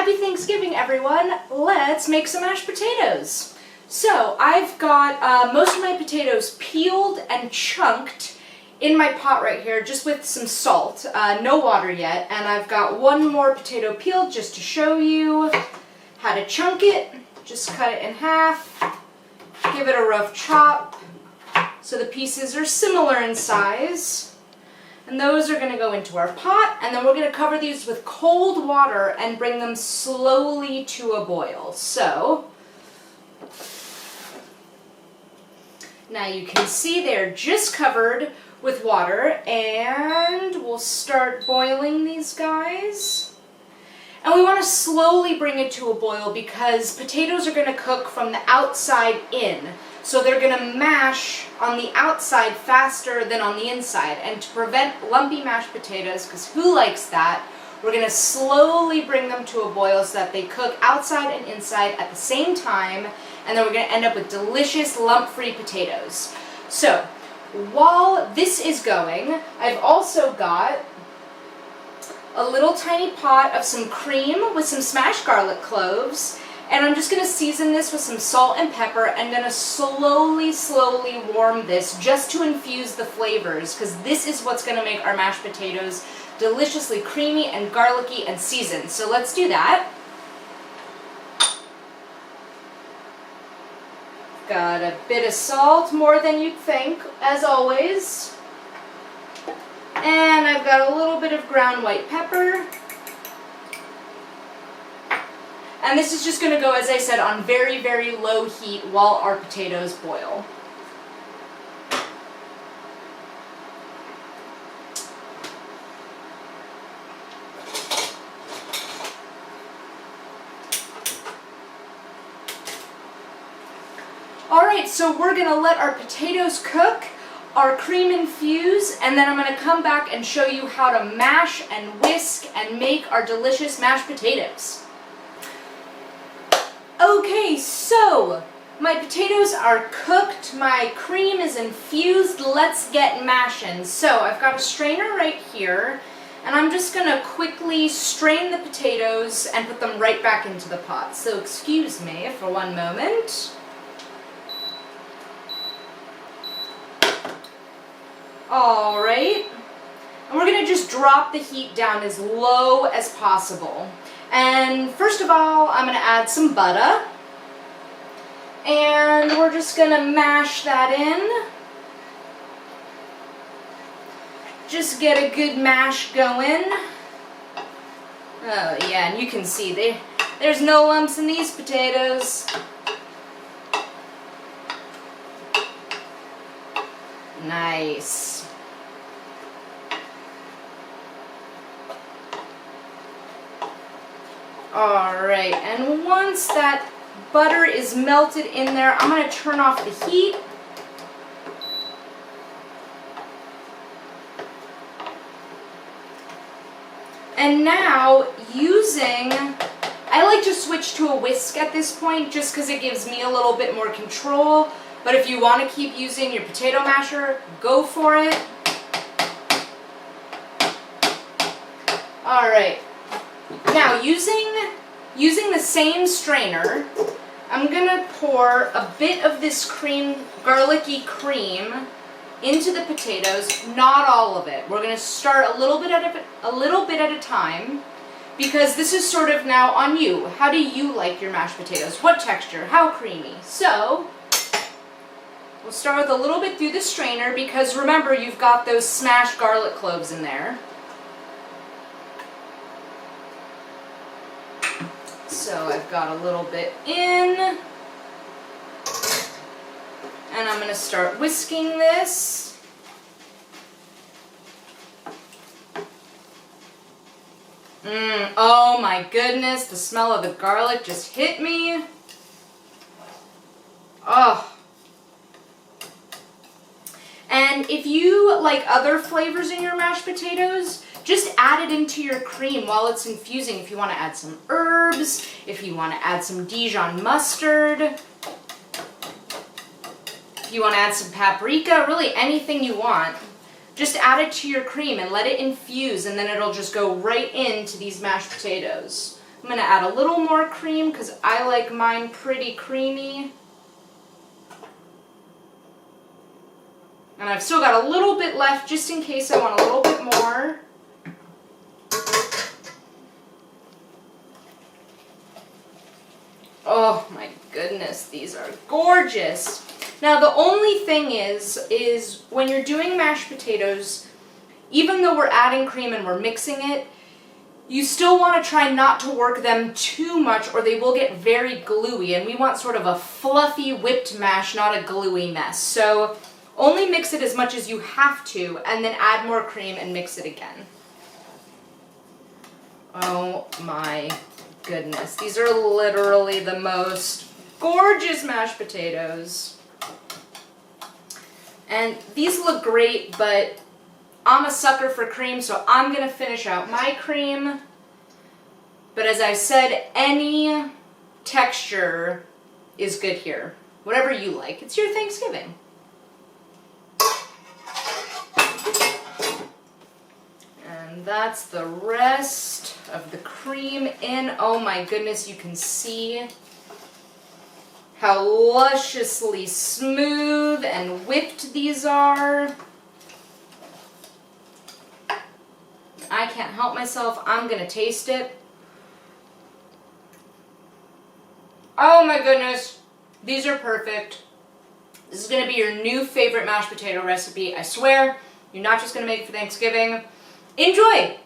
Happy Thanksgiving, everyone. Let's make some mashed potatoes. So I've got most of my potatoes peeled and chunked in my pot right here, just with some salt, no water yet, and I've got one more potato peeled just to show you how to chunk it. Just cut it in half, give it a rough chop so the pieces are similar in size. And those are going to go into our pot, and then we're going to cover these with cold water and bring them slowly to a boil. So, now you can see they're just covered with water, and we'll start boiling these guys. And we want to slowly bring it to a boil because potatoes are going to cook from the outside in. So they're going to mash on the outside faster than on the inside. And to prevent lumpy mashed potatoes, because who likes that, we're going to slowly bring them to a boil so that they cook outside and inside at the same time. And then we're going to end up with delicious lump-free potatoes. So while this is going, I've also got a little tiny pot of some cream with some smashed garlic cloves. And I'm just going to season this with some salt and pepper and going to slowly warm this just to infuse the flavors, because this is what's going to make our mashed potatoes deliciously creamy and garlicky and seasoned. So let's do that. Got a bit of salt, more than you'd think, as always. And I've got a little bit of ground white pepper. And this is just going to go, as I said, on very, very low heat while our potatoes boil. Alright, so we're going to let our potatoes cook, our cream infuse, and then I'm going to come back and show you how to mash and whisk and make our delicious mashed potatoes. Okay, so my potatoes are cooked, my cream is infused, let's get mashing. So I've got a strainer right here, and I'm just going to quickly strain the potatoes and put them right back into the pot. So excuse me for one moment. Alright, and we're going to just drop the heat down as low as possible. And first of all, I'm going to add some butter, and we're just going to mash that in. Just get a good mash going. Oh yeah, and you can see there's no lumps in these potatoes. Nice. Alright, and once that butter is melted in there, I'm going to turn off the heat. And now, I like to switch to a whisk at this point just because it gives me a little bit more control. But if you want to keep using your potato masher, go for it. Alright. Now, using the same strainer, I'm going to pour a bit of this garlicky cream into the potatoes, not all of it. We're going to start a little bit at a time, because this is sort of now on you. How do you like your mashed potatoes? What texture? How creamy? So, we'll start with a little bit through the strainer, because remember, you've got those smashed garlic cloves in there. So I've got a little bit in, and I'm going to start whisking this. Oh my goodness, the smell of the garlic just hit me. Oh. And if you like other flavors in your mashed potatoes, just add it into your cream while it's infusing. If you want to add some herbs, if you want to add some Dijon mustard, if you want to add some paprika, really anything you want, just add it to your cream and let it infuse, and then it'll just go right into these mashed potatoes. I'm going to add a little more cream because I like mine pretty creamy. And I've still got a little bit left just in case I want a little bit more. Oh my goodness, these are gorgeous. Now the only thing is when you're doing mashed potatoes, even though we're adding cream and we're mixing it, you still want to try not to work them too much or they will get very gluey, and we want sort of a fluffy whipped mash, not a gluey mess. So only mix it as much as you have to and then add more cream and mix it again. Oh my goodness, these are literally the most gorgeous mashed potatoes. And these look great, but I'm a sucker for cream, so I'm going to finish out my cream. But as I said, any texture is good here. Whatever you like. It's your Thanksgiving. And that's the rest of the cream in. Oh my goodness, you can see how lusciously smooth and whipped these are. I can't help myself. I'm gonna taste it. Oh my goodness, these are perfect. This is gonna be your new favorite mashed potato recipe. I swear, you're not just gonna make it for Thanksgiving. Enjoy!